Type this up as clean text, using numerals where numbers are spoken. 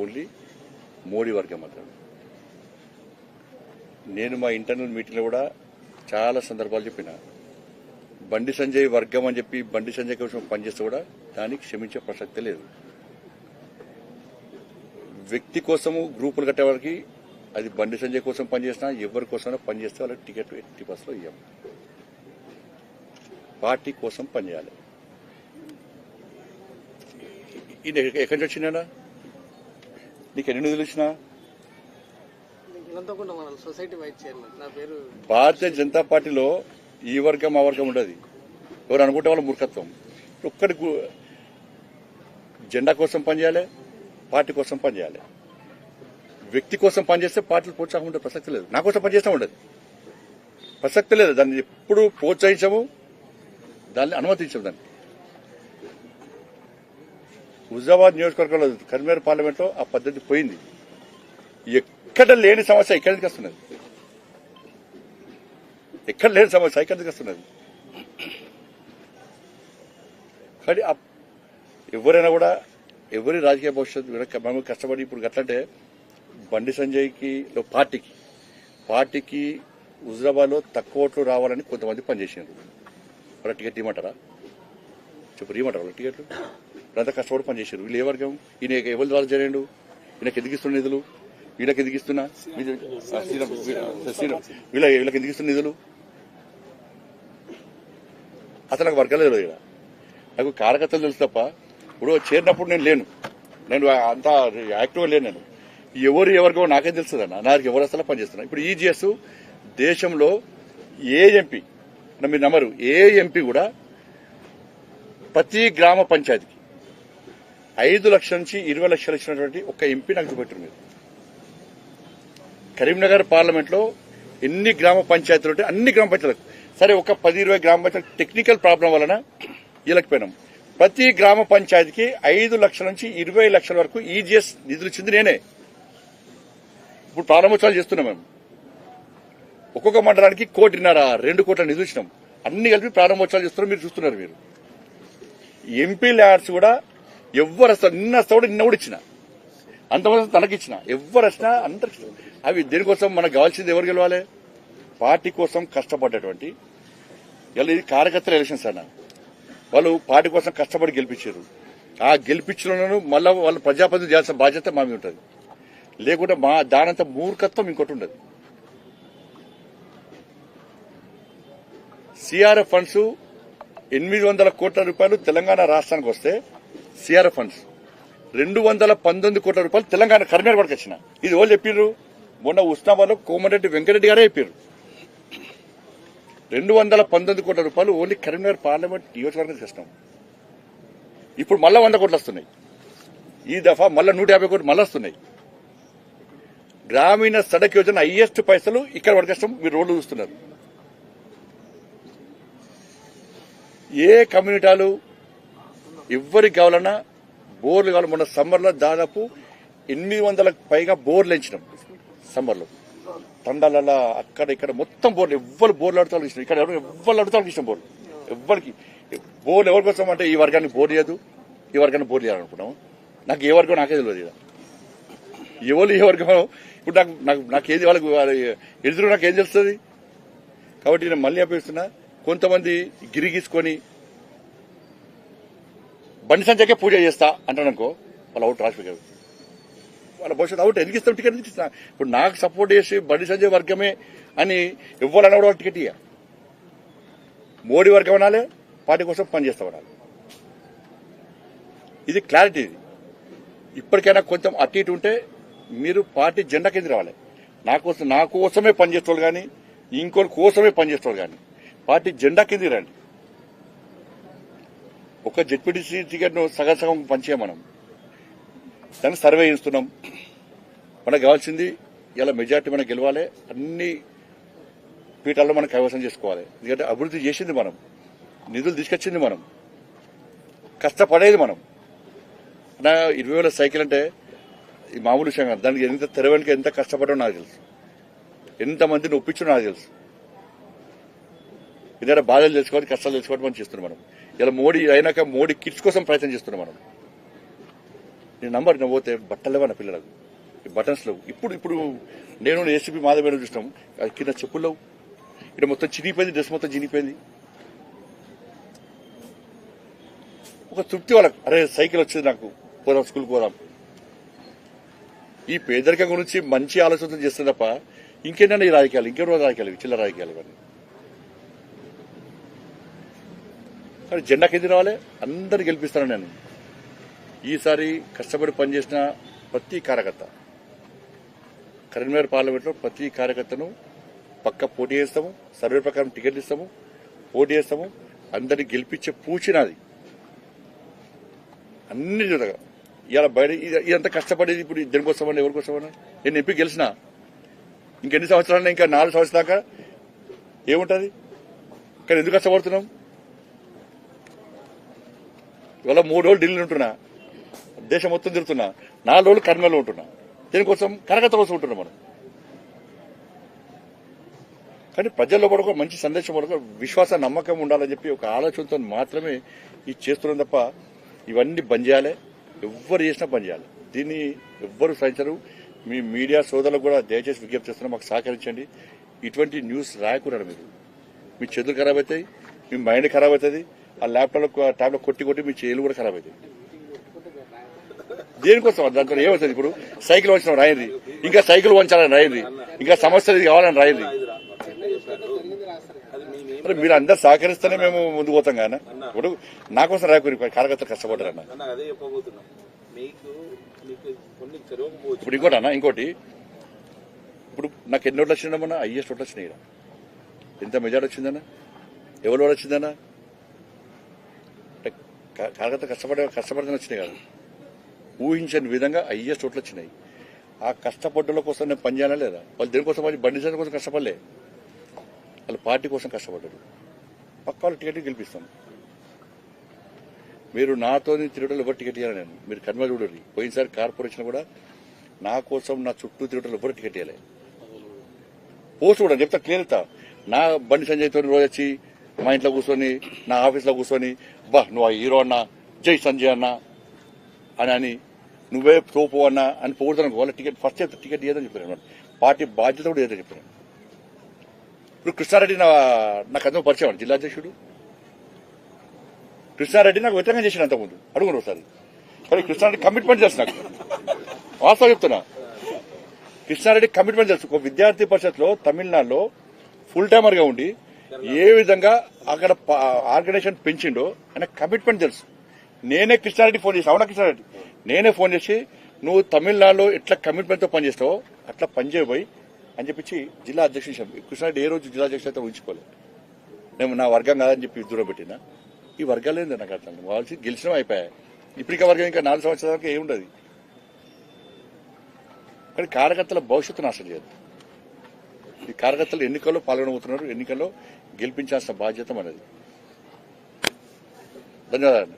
Only Modi వర్గం మాత్రమే. నేను మా ఇంటర్నల్ మీటింగ్లో కూడా చాలా సందర్భాలు చెప్పిన, బండి సంజయ్ వర్గం అని చెప్పి బండి సంజయ్ కోసం పనిచేస్తే కూడా దానికి క్షమించే ప్రసక్తే లేదు. వ్యక్తి కోసము గ్రూపులు కట్టేవారికి అది బండి సంజయ్ కోసం పనిచేసినా ఎవరి కోసమైనా పనిచేస్తే వాళ్ళకి టికెట్ 80% ఇవ్వం. పార్టీ కోసం పనిచేయాలి. ఈయన ఎక్కడి నుంచి వచ్చినా, నీకు ఎన్ని నిధులు ఇచ్చినా? భారతీయ జనతా పార్టీలో ఈ వర్గం ఆ వర్గం ఉండదు. ఎవరు అనుకుంటే వాళ్ళ మూర్ఖత్వం. ఒక్కడి జెండా కోసం పనిచేయాలి, పార్టీ కోసం పనిచేయాలి. వ్యక్తి కోసం పనిచేస్తే పార్టీలు ప్రోత్సాహం ఉండే ప్రసక్తి లేదు. నా కోసం పనిచేస్తూ ఉండదు, ప్రసక్తి లేదు. దాన్ని ఎప్పుడు ప్రోత్సహించము, దాన్ని అనుమతించము. దాన్ని హుజాబాద్ నియోజకవర్గంలో కరీంనగర్ పార్లమెంట్లో ఆ పద్ధతి పోయింది. ఎక్కడ లేని సమస్య ఇక్కడికి వస్తున్నది, ఎక్కడ లేని సమస్య ఇక్కడికి వస్తున్నది. కానీ ఎవరైనా కూడా ఎవరి రాజకీయ భవిష్యత్తు మనం కష్టపడి ఇప్పుడు గట్లంటే బండి సంజయ్కి పార్టీకి హుజరాబాద్లో తక్కువ ఓట్లు రావాలని కొంతమంది పనిచేసారు. వాళ్ళ టికెట్ ఇవ్వమంటారా? చెప్పు, ఇవ్వమంటారు వాళ్ళ టికెట్లు? వీళ్ళంతా కష్టపడి పనిచేశారు. వీళ్ళు ఏ వర్గం? ఈయన ఎవరి ద్వారా జరిగిండు? ఈయనకి ఎదిగిస్తున్న నిధులు, వీళ్ళకి ఎదిగిస్తున్నా వీళ్ళకి ఎదిగిస్తున్న నిధులు అసలు నాకు వర్గాలు తెలియదు. ఇక్కడ నాకు కార్యకర్తలు తెలుసు తప్ప ఇప్పుడు చేరినప్పుడు నేను అంతా యాక్టివ్గా లేను. నేను ఎవరికో నాకేం తెలుస్తుంది అన్న, నాకు ఎవరు అసలు పనిచేస్తున్నా. ఇప్పుడు ఈజీఎస్ దేశంలో ఏ ఎంపీ మీరు నమ్మరు, ఏ ఎంపీ కూడా ప్రతి గ్రామ పంచాయతీకి 5 లక్షల నుంచి 20 లక్షలు ఇచ్చినటువంటి ఒక ఎంపీ నాకు చూపెట్టారు. మీరు కరీంనగర్ పార్లమెంట్ లో ఎన్ని గ్రామ పంచాయతీలు ఉంటే అన్ని గ్రామ పంచాయతీలకు సరే ఒక 10-20 గ్రామ పంచాయతీ టెక్నికల్ ప్రాబ్లం వలన ఇవ్వలేకపోయినాం. ప్రతి గ్రామ పంచాయతీకి 5 లక్షల నుంచి 20 లక్షల వరకు ఈజీఎస్ నిధులు ఇచ్చింది నేనే. ఇప్పుడు ప్రారంభోత్సవాలు చేస్తున్నాం. మేము ఒక్కొక్క మండలానికి 1.5-2 కోట్ల నిధులు ఇచ్చినాం. అన్ని కలిపి ప్రారంభోత్సవాలు చేస్తున్నాం. మీరు చూస్తున్నారు. మీరు ఎంపీ ల్యాడ్స్ కూడా ఎవరు వస్తారు, నిన్న కూడా ఇచ్చిన, అంతమంది తనకిచ్చిన, ఎవరు వచ్చినా అందరికి. అవి దేనికోసం మనకు కావాల్సింది ఎవరు గెలవాలి? పార్టీ కోసం కష్టపడ్డటువంటి ఇలా ఇది కార్యకర్తల ఎలక్షన్స్ అన్న, వాళ్ళు పార్టీ కోసం కష్టపడి గెలిపించారు. ఆ గెలిపించడం మళ్ళీ వాళ్ళు ప్రజాప్రతినిధులు చేయాల్సిన బాధ్యత మాది ఉంటుంది. లేకుంటే దానంత మూర్ఖత్వం ఇంకోటి ఉండదు. సిఆర్ఎఫ్ ఫండ్స్ 800 కోట్ల రూపాయలు తెలంగాణ రాష్ట్రానికి వస్తే సిఆర్ఎఫ్ ఫండ్స్ 219 కోట్ల రూపాయలు తెలంగాణ కరీంనగర్ వరకు వచ్చిన. ఇది వాళ్ళు చెప్పారు. మొన్న ఉస్నాబాద్ లో కోమటిరెడ్డి వెంకటరెడ్డి గారే చెప్పారు. 219 కోట్ల రూపాయలు ఓన్లీ కరీంనగర్ పార్లమెంట్ నియోజకవర్గానికి ఇస్తాం. ఇప్పుడు మళ్ళా 100 కోట్లు వస్తున్నాయి. ఈ దఫా మళ్ళా 150 కోట్లు మళ్ళా వస్తున్నాయి. గ్రామీణ సడక్ యోజన హైయెస్ట్ పైసలు ఇక్కడ వరకు ఇస్తాం. మీరు రోడ్లు చూస్తున్నారు. ఏ కమ్యూనిటాలు ఎవరికి కావాలన్నా బోర్లు కావాలి. మొన్న సమ్మర్లో దాదాపు 800లకు పైగా బోర్లు ఎంచినాం. సమ్మర్లో తండాలలో అక్కడ ఇక్కడ మొత్తం బోర్లు, ఎవ్వరు బోర్లు అడుగుతారు ఇష్టం. ఇక్కడ ఎవ్వరు అడుగుతారు ఇష్టం బోర్లు. ఎవ్వరికి బోర్లు ఎవరి కోసం అంటే ఈ వర్గానికి బోర్ చేయదు, ఈ వర్గాన్ని బోర్ చేయాలనుకున్నాం. నాకు ఏ వర్గం నాకే తెలియదు. ఎవరు ఏ వర్గం ఇప్పుడు నాకేది వాళ్ళకి ఎదురు నాకేం తెలుస్తుంది. కాబట్టి నేను మళ్ళీ అనిపిస్తున్నా, కొంతమంది గిరిగీసుకొని బండి సంజయ్కే పూజ చేస్తా అంటాననుకో, వాళ్ళ అవుట్ రాసిపోయారు. వాళ్ళ భవిష్యత్తు అవుట్ ఎందుకు ఇస్తాం? టికెట్ ఎందుకు ఇస్తా? ఇప్పుడు నాకు సపోర్ట్ చేసి బండి సంజయ్ వర్గమే అని ఇవ్వాలన్నా కూడా వాళ్ళు టికెట్ ఇయ్య. మోడీ వర్గం అనాలి, పార్టీ కోసం పనిచేస్తా ఉండాలి. ఇది క్లారిటీ. ఇది ఇప్పటికైనా కొంచెం అటు ఇటు ఉంటే మీరు పార్టీ జెండా కింద రావాలి. నా కోసమే పనిచేస్తారు కానీ ఇంకోటి కోసమే పనిచేస్తారు కానీ పార్టీ జెండా కింద రండి. ఒక జెడ్పీటీసీ టికెట్ను సగం పంచేయం. మనం దాన్ని సర్వే చేస్తున్నాం. మనకు కావాల్సింది ఇలా మెజార్టీ మనకు గెలవాలి. అన్ని పీఠాల్లో మనం కైవసం చేసుకోవాలి. ఎందుకంటే అభివృద్ధి చేసింది మనం, నిధులు తీసుకొచ్చింది మనం, కష్టపడేది మనం. నా 20,000 సైకిల్ అంటే ఈ మామూలు విషయం కాదు. దానికి ఎంత తెరవడానికి ఎంత కష్టపడడం నాకు తెలుసు, ఎంతమందిని ఒప్పించడం నాకు తెలుసు. ఇదే బాధలు తెలుసుకోవాలి, కష్టాలు తెలుసుకోవడం మనం చేస్తున్నాం. మనం ఇలా మోడీ అయినాక మోడీ కిట్స్ కోసం ప్రయత్నం చేస్తున్నాం. మనం నేను నంబర్ పోతే బట్టలు లేవన్న పిల్లలకు బటన్స్ లేవు. ఇప్పుడు నేను ఏసీపీ మాధవ్ చూసినాం, అది కింద చెప్పులు లేవు. ఇక్కడ మొత్తం చినిగిపోయింది, డ్రెస్ మొత్తం చినిగిపోయింది. ఒక తృప్తి వాళ్ళకు, అరే సైకిల్ వచ్చింది నాకు, పోదాం స్కూల్కి పోదాం. ఈ పేదరికం గురించి మంచి ఆలోచన చేస్తుంది తప్ప ఇంకేంటంటే ఈ రాజకీయాలు, ఇంకేమో రాజకీయాలు, చిల్లర రాజకీయాలు ఇవన్నీ. కానీ జెండాకి ఎదురు రావాలి, అందరు గెలిపిస్తాను నేను. ఈసారి కష్టపడి పనిచేసిన ప్రతి కార్యకర్త, కరీంనగర్ పార్లమెంట్లో ప్రతి కార్యకర్తను పక్క పోటీ చేస్తాము, సర్వే ప్రకారం టికెట్లు ఇస్తాము, పోటీ చేస్తాము, అందరినీ గెలిపించే పూచినది అన్ని జరగ. ఇవాళ బయట ఇదంతా కష్టపడేది ఇప్పుడు దేనికోసమన్నా, ఎవరికోసమన్నా? నేను ఎంపీ గెలిచిన ఇంకెన్ని సంవత్సరాలు, ఇంకా 4 సంవత్సరాల దాకా ఏముంటుంది? కానీ ఎందుకు కష్టపడుతున్నాం? ఇవాళ 3 రోజులు ఢిల్లీలో ఉంటున్నా, దేశం మొత్తం తిరుగుతున్నా, 4 రోజులు కర్నూలులో ఉంటున్నా. దీనికోసం కార్యకర్త కోసం ఉంటున్నాం మనం. కానీ ప్రజల్లో కూడా ఒక మంచి సందేశం, కూడా విశ్వాస నమ్మకం ఉండాలని చెప్పి ఒక ఆలోచనతో మాత్రమే ఇది చేస్తున్నాం తప్ప ఇవన్నీ బంద్ చేయాలి. ఎవ్వరు చేసినా బంద్ చేయాలి. దీన్ని ఎవ్వరు సహించరు. మీ మీడియా సోదరులకు కూడా దయచేసి విజ్ఞప్తి చేస్తున్నా, మాకు సహకరించండి. ఇటువంటి న్యూస్ రాయకూడదు. మీరు మీ చేతులు ఖరాబ్ అవుతాయి, మీ మైండ్ ఖరాబ్ అవుతుంది. ఆ ల్యాప్టాప్ ట్యాబ్లో కొట్టి మీ చేతులు కూడా ఖరాబ్ అవుతాయి. దేనికోసం? దాంతో ఏమవుతుంది? ఇప్పుడు సైకిల్ వంచడం రాయండి, ఇంకా సైకిల్ వంచాలని రాయండి, ఇంకా సమస్యలు కావాలని రాయండి. మరి మీరు అందరు సహకరిస్తేనే మేము ముందుకు పోతాం కానీ ఇప్పుడు నా కోసం రాయకూరి కార్యకర్తలు కష్టపడ్డారన్న. ఇప్పుడు ఇంకోటి అన్న, ఇంకోటి ఇప్పుడు నాకు ఎన్ని ఓట్లు వచ్చిందమ్మా? హైయెస్ట్ ఓట్లు వచ్చినాయి. ఎంత మెజార్టీ వచ్చిందన్నా? ఎవరి వల్ల వచ్చిందన్నా? కార్యకర్త కష్టపడిన వచ్చినాయి కాదు, ఊహించని విధంగా హైయెస్ట్ ఓట్లు వచ్చినాయి. ఆ కష్టపడ్డల కోసం నేను పనిచేయాలా లేదా? వాళ్ళు దేనికోసం బండి చేయడం కోసం కష్టపడలే, వాళ్ళు పార్టీ కోసం కష్టపడ్డారు. పక్క వాళ్ళు టికెట్ గెలిపిస్తాం. మీరు నాతో తిరగటంలో ఎవరు టికెట్ ఇవ్వాలి? నేను మీరు కన్వా చూడండి. పోయినసారి కార్పొరేషన్ కూడా నా కోసం నా చుట్టూ తిరగటంలో ఎవరు టికెట్ ఇవ్వాలి? పోస్ట్ కూడా చెప్తా, క్లియర్ అవుతా. నా బండి సంజయ్తో రోజు వచ్చి మా ఇంట్లో కూర్చొని, నా ఆఫీస్లో కూర్చొని, బా నువ్వు ఆ హీరో అన్నా, జై సంజయ్ అన్నా అని నువ్వే తోపు అన్నా అని పోగొడతాను. వాళ్ళ టికెట్ ఫస్ట్ టికెట్ ఇవ్వదని చెప్పాను. పార్టీ బాధ్యత కూడా ఏదని చెప్పాను. ఇప్పుడు కృష్ణారెడ్డి నాకు అందరూ పరిచయం, జిల్లా అధ్యక్షుడు కృష్ణారెడ్డి నాకు వ్యతిరేకం చేసిన అంతకుముందు, అడుగును ఒకసారి. కానీ కృష్ణారెడ్డి కమిట్మెంట్ చేసి, నాకు వాస్తవం చెప్తున్నా, కృష్ణారెడ్డి కమిట్మెంట్ చేస్తూ ఒక విద్యార్థి పరిషత్లో తమిళనాడులో ఫుల్ టైమర్ గా ఉండి ఏ విధంగా అక్కడ ఆర్గనైజేషన్ పెంచిండో ఆయన కమిట్మెంట్ తెలుసు. నేనే కృష్ణారెడ్డి ఫోన్ చేసి, అవునా కృష్ణారెడ్డి, నేనే ఫోన్ చేసి నువ్వు తమిళనాడులో ఎట్లా కమిట్మెంట్ తో పనిచేస్తావో అట్లా పనిచేయబోయి అని చెప్పించి జిల్లా అధ్యక్షుడు కృష్ణారెడ్డి ఏ రోజు జిల్లా అధ్యక్షుడు అయితే ఊహించుకోలేదు. నేను నా వర్గం కాదని చెప్పి దూరం పెట్టినా. ఈ వర్గాలు ఏంది నాకు అర్థం కావాల్సి గెలిచినా అయిపోయాయి. ఇప్పటికే వర్గం ఇంకా 4 సంవత్సరాల దాకా ఏముండదు. కానీ కార్యకర్తల భవిష్యత్తు నాశనం చేయదు. ఈ కార్యకర్తలు ఎన్నికల్లో పాల్గొనబోతున్నారు, ఎన్నికల్లో గెలిపించాల్సిన బాధ్యత మనది. ధన్యవాదాలు.